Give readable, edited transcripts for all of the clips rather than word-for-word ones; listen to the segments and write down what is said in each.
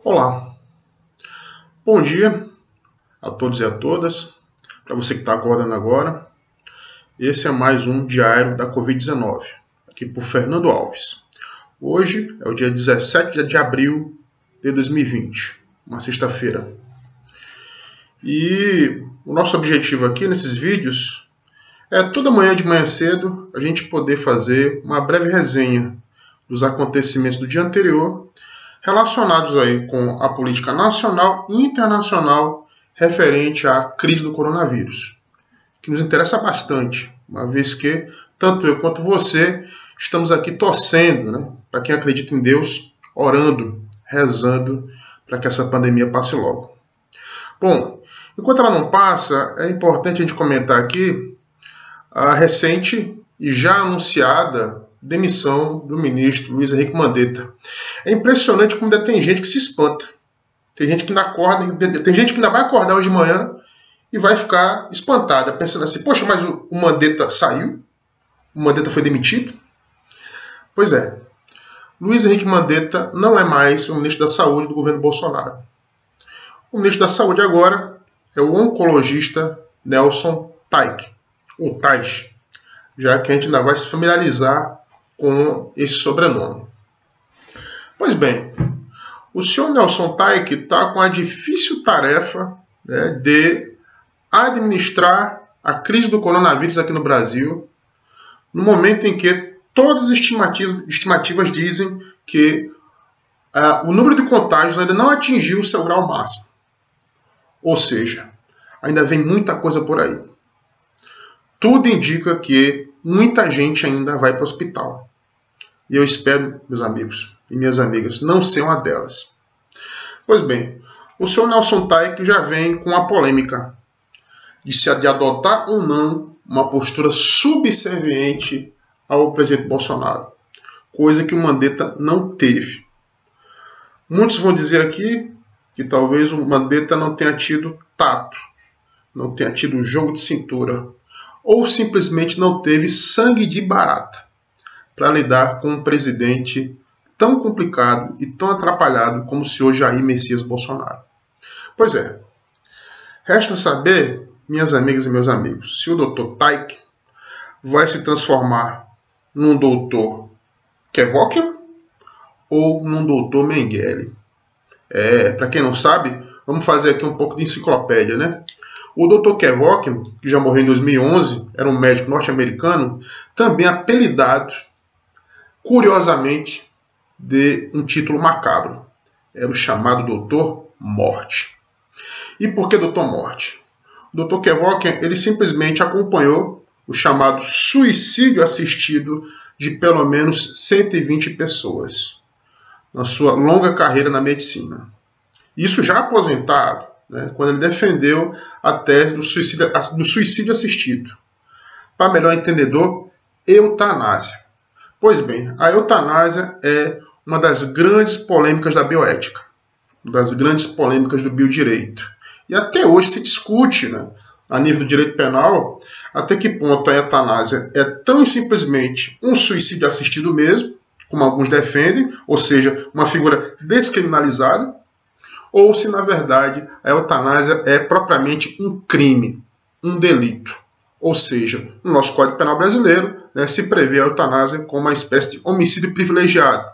Olá, bom dia a todos e a todas. Para você que está acordando agora, esse é mais um diário da Covid-19, aqui por Fernando Alves. Hoje é o dia 17 de abril de 2020, uma sexta-feira. E o nosso objetivo aqui nesses vídeos é toda manhã de manhã cedo a gente poder fazer uma breve resenha dos acontecimentos do dia anterior relacionados aí com a política nacional e internacional referente à crise do coronavírus, que nos interessa bastante, uma vez que tanto eu quanto você estamos aqui torcendo, né, para quem acredita em Deus, orando, rezando para que essa pandemia passe logo. Bom, enquanto ela não passa, é importante a gente comentar aqui a recente e já anunciada demissão do ministro Luiz Henrique Mandetta. É impressionante como ainda tem gente que se espanta. Tem gente que ainda vai acordar hoje de manhã e vai ficar espantada, pensando assim, poxa, mas o Mandetta saiu? O Mandetta foi demitido? Pois é, Luiz Henrique Mandetta não é mais o ministro da Saúde do governo Bolsonaro. O ministro da Saúde agora é o oncologista Nelson Taik, ou Tais, já que a gente ainda vai se familiarizar com esse sobrenome. Pois bem, o senhor Nelson Taik está com a difícil tarefa, né, de administrar a crise do coronavírus aqui no Brasil, no momento em que todas as estimativas dizem que o número de contágios ainda não atingiu o seu grau máximo. Ou seja, ainda vem muita coisa por aí. Tudo indica que muita gente ainda vai para o hospital. E eu espero, meus amigos e minhas amigas, não ser uma delas. Pois bem, o senhor Nelson Taik já vem com a polêmica de adotar ou não uma postura subserviente ao presidente Bolsonaro, coisa que o Mandetta não teve. Muitos vão dizer aqui que talvez o Mandetta não tenha tido tato, não tenha tido jogo de cintura, ou simplesmente não teve sangue de barata para lidar com um presidente tão complicado e tão atrapalhado como o senhor Jair Messias Bolsonaro. Pois é, resta saber, minhas amigas e meus amigos, se o Dr. Taik vai se transformar num doutor Kevorkian ou num doutor Mengele. Para quem não sabe, vamos fazer aqui um pouco de enciclopédia, né? O Dr. Kevorkian, que já morreu em 2011, era um médico norte-americano, também apelidado, curiosamente, de um título macabro. Era o chamado Doutor Morte. E por que Doutor Morte? O Dr. Kevorkian, ele simplesmente acompanhou o chamado suicídio assistido de pelo menos 120 pessoas na sua longa carreira na medicina. Isso já aposentado, né, quando ele defendeu a tese do suicídio assistido. Para melhor entendedor, eutanásia. Pois bem, a eutanásia é uma das grandes polêmicas da bioética, uma das grandes polêmicas do biodireito. E até hoje se discute, né, a nível do direito penal, até que ponto a eutanásia é tão simplesmente um suicídio assistido mesmo, como alguns defendem, ou seja, uma figura descriminalizada, ou se, na verdade, a eutanásia é propriamente um crime, um delito. Ou seja, no nosso Código Penal brasileiro, né, se prevê a eutanásia como uma espécie de homicídio privilegiado.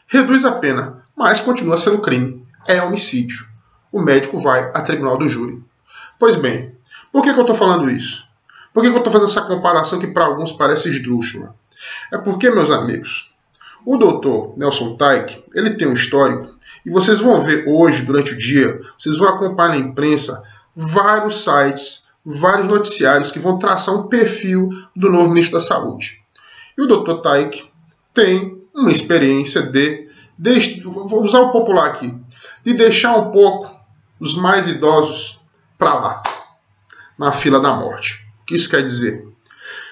Reduz a pena, mas continua sendo crime. É homicídio. O médico vai a tribunal do júri. Pois bem, por que eu estou falando isso? Por que eu estou fazendo essa comparação que para alguns parece esdrúxula? É porque, meus amigos, o doutor Nelson Taik, ele tem um histórico, e vocês vão ver hoje, durante o dia, vocês vão acompanhar na imprensa vários sites, vários noticiários que vão traçar um perfil do novo ministro da Saúde. E o Dr. Taik tem uma experiência vou usar o popular aqui, de deixar um pouco os mais idosos para lá, na fila da morte. O que isso quer dizer?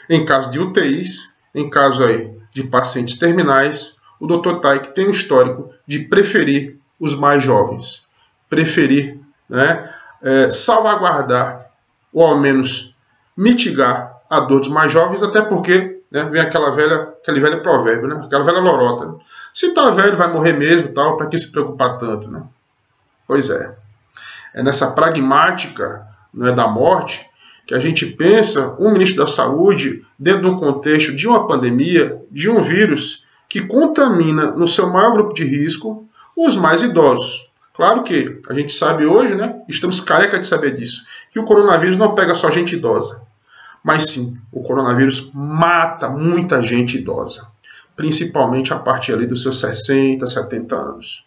Em caso de UTIs, em caso aí de pacientes terminais, o Dr. Taik tem um histórico de preferir os mais jovens, preferir, né, salvaguardar ou ao menos mitigar a dor dos mais jovens, até porque, né, vem aquele velho provérbio, né, aquela velha lorota. Se tá velho, vai morrer mesmo, tal, para que se preocupar tanto, né? Pois é. É nessa pragmática, não é, da morte que a gente pensa um ministro da Saúde dentro de um contexto de uma pandemia, de um vírus que contamina no seu maior grupo de risco os mais idosos. Claro que a gente sabe hoje, né, estamos careca de saber disso, que o coronavírus não pega só gente idosa, mas sim, o coronavírus mata muita gente idosa, principalmente a partir ali dos seus 60, 70 anos.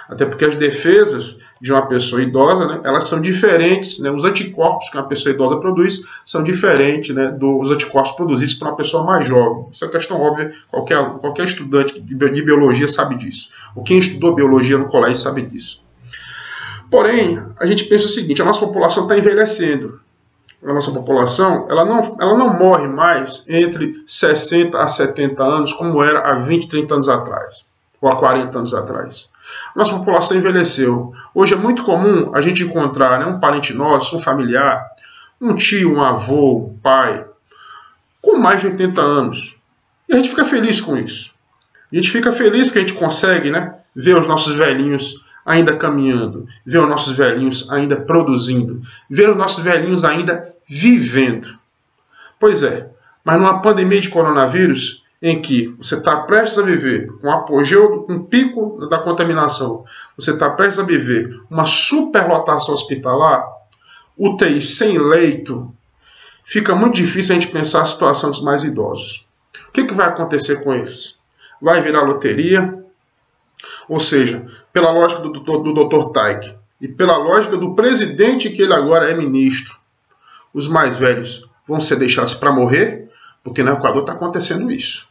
Até porque as defesas de uma pessoa idosa, né, elas são diferentes, né, os anticorpos que uma pessoa idosa produz são diferentes, né, dos anticorpos produzidos por uma pessoa mais jovem. Isso é uma questão óbvia, qualquer estudante de biologia sabe disso. Ou quem estudou biologia no colégio sabe disso. Porém, a gente pensa o seguinte, a nossa população está envelhecendo. A nossa população ela não morre mais entre 60 a 70 anos, como era há 20, 30 anos atrás, ou há 40 anos atrás. Nossa população envelheceu. Hoje é muito comum a gente encontrar, né, um parente nosso, um familiar, um tio, um avô, um pai, com mais de 80 anos. E a gente fica feliz com isso. A gente fica feliz que a gente consegue, né, ver os nossos velhinhos ainda caminhando, ver os nossos velhinhos ainda produzindo, ver os nossos velhinhos ainda vivendo. Pois é, mas numa pandemia de coronavírus, em que você está prestes a viver um apogeu, um pico da contaminação, você está prestes a viver uma superlotação hospitalar, UTI sem leito, fica muito difícil a gente pensar a situação dos mais idosos. O que vai acontecer com eles? Vai virar loteria? Ou seja, pela lógica do Dr. Taik e pela lógica do presidente, que ele agora é ministro, os mais velhos vão ser deixados para morrer? Porque no Equador está acontecendo isso.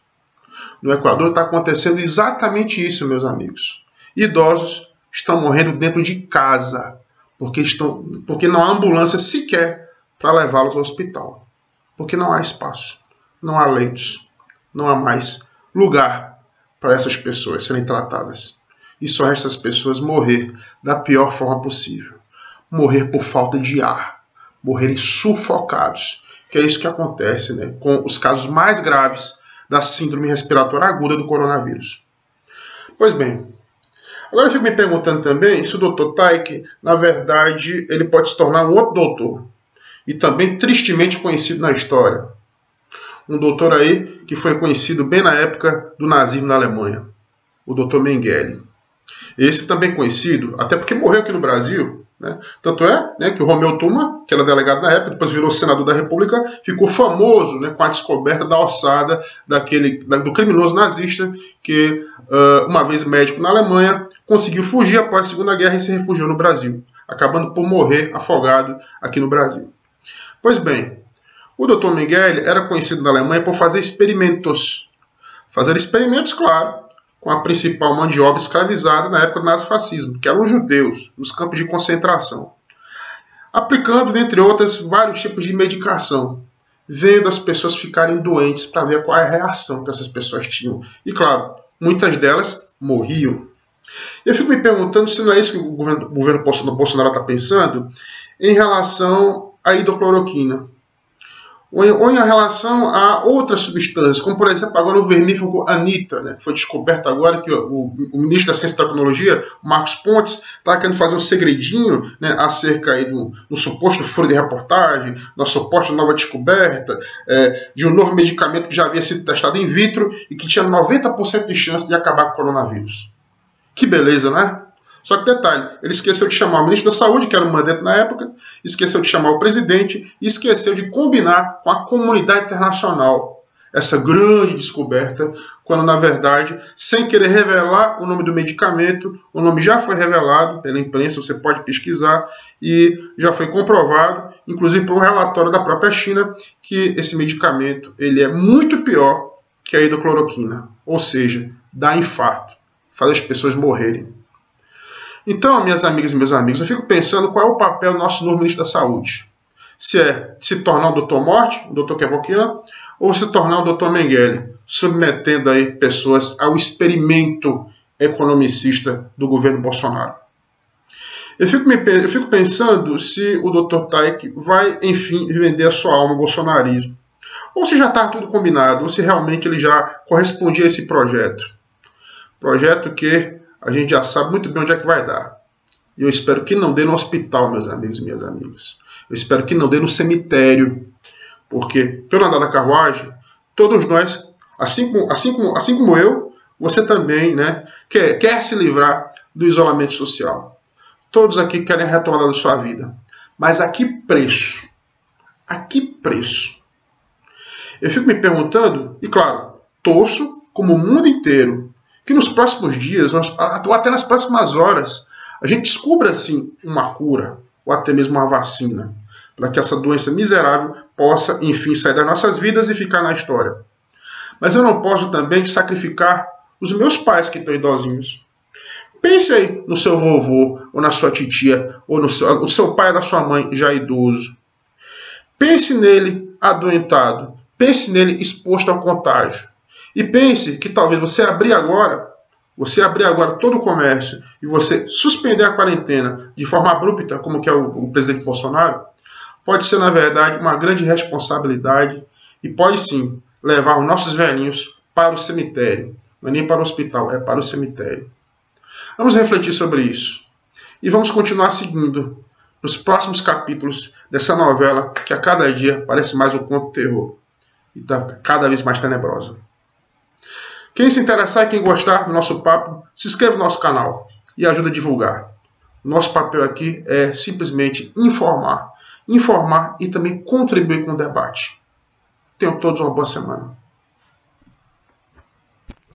No Equador está acontecendo exatamente isso, meus amigos. Idosos estão morrendo dentro de casa, porque não há ambulância sequer para levá-los ao hospital. Porque não há espaço, não há leitos, não há mais lugar para essas pessoas serem tratadas. E só resta as pessoas morrer da pior forma possível. Morrer por falta de ar, morrerem sufocados, que é isso que acontece, né, com os casos mais graves da síndrome respiratória aguda do coronavírus. Pois bem, agora eu fico me perguntando também se o Dr. Taik, na verdade, ele pode se tornar um outro doutor, e também tristemente conhecido na história. Um doutor aí que foi conhecido bem na época do nazismo na Alemanha, o Dr. Mengele. Esse também conhecido, até porque morreu aqui no Brasil, né? Tanto é, né, que o Romeu Tuma, que era delegado na época, depois virou senador da República, ficou famoso, né, com a descoberta da ossada do criminoso nazista que, uma vez médico na Alemanha, conseguiu fugir após a Segunda Guerra e se refugiou no Brasil, acabando por morrer afogado aqui no Brasil. Pois bem, o Dr. Mengele era conhecido na Alemanha por fazer experimentos. Fazer experimentos, claro, com a principal mão de obra escravizada na época do nazifascismo, que eram os judeus, nos campos de concentração. Aplicando, dentre outras, vários tipos de medicação, vendo as pessoas ficarem doentes para ver qual é a reação que essas pessoas tinham. E, claro, muitas delas morriam. Eu fico me perguntando se não é isso que o governo Bolsonaro está pensando em relação à hidrocloroquina. Ou em relação a outras substâncias, como por exemplo agora o vermífugo Anita, né, que foi descoberto agora que o ministro da Ciência e Tecnologia, Marcos Pontes, está querendo fazer um segredinho, né, acerca aí do suposto furo de reportagem, da suposta nova descoberta, de um novo medicamento que já havia sido testado in vitro e que tinha 90% de chance de acabar com o coronavírus. Que beleza, né? Só que detalhe, ele esqueceu de chamar o ministro da Saúde, que era o mandante na época, esqueceu de chamar o presidente e esqueceu de combinar com a comunidade internacional essa grande descoberta, quando na verdade, sem querer revelar o nome do medicamento, o nome já foi revelado pela imprensa, você pode pesquisar, e já foi comprovado, inclusive por um relatório da própria China, que esse medicamento ele é muito pior que a hidrocloroquina, ou seja, dá infarto, faz as pessoas morrerem. Então, minhas amigas e meus amigos, eu fico pensando qual é o papel do nosso novo ministro da Saúde. Se é se tornar o doutor Morte, o doutor Kevorkian, ou se tornar o doutor Mengele, submetendo aí pessoas ao experimento economicista do governo Bolsonaro. Eu fico pensando se o doutor Taik vai, enfim, vender a sua alma ao bolsonarismo. Ou se já está tudo combinado, ou se realmente ele já correspondia a esse projeto. Projeto que a gente já sabe muito bem onde é que vai dar. E eu espero que não dê no hospital, meus amigos e minhas amigas. Eu espero que não dê no cemitério. Porque, pelo andar da carruagem, todos nós, assim como eu, você também, né, quer se livrar do isolamento social. Todos aqui querem a retomada da sua vida. Mas a que preço? A que preço? Eu fico me perguntando, e claro, torço como o mundo inteiro, que nos próximos dias, ou até nas próximas horas, a gente descubra, assim, uma cura, ou até mesmo uma vacina, para que essa doença miserável possa, enfim, sair das nossas vidas e ficar na história. Mas eu não posso também sacrificar os meus pais que estão idosinhos. Pense aí no seu vovô, ou na sua titia, ou no seu pai ou na sua mãe já idoso. Pense nele adoentado. Pense nele exposto ao contágio. E pense que talvez você abrir agora todo o comércio e você suspender a quarentena de forma abrupta, como que é o presidente Bolsonaro, pode ser, na verdade, uma grande responsabilidade e pode sim levar os nossos velhinhos para o cemitério. Não é nem para o hospital, é para o cemitério. Vamos refletir sobre isso. E vamos continuar seguindo nos próximos capítulos dessa novela que a cada dia parece mais um conto de terror. E está cada vez mais tenebrosa. Quem se interessar e quem gostar do nosso papo, se inscreva no nosso canal e ajuda a divulgar. Nosso papel aqui é simplesmente informar e também contribuir com o debate. Tenham todos uma boa semana.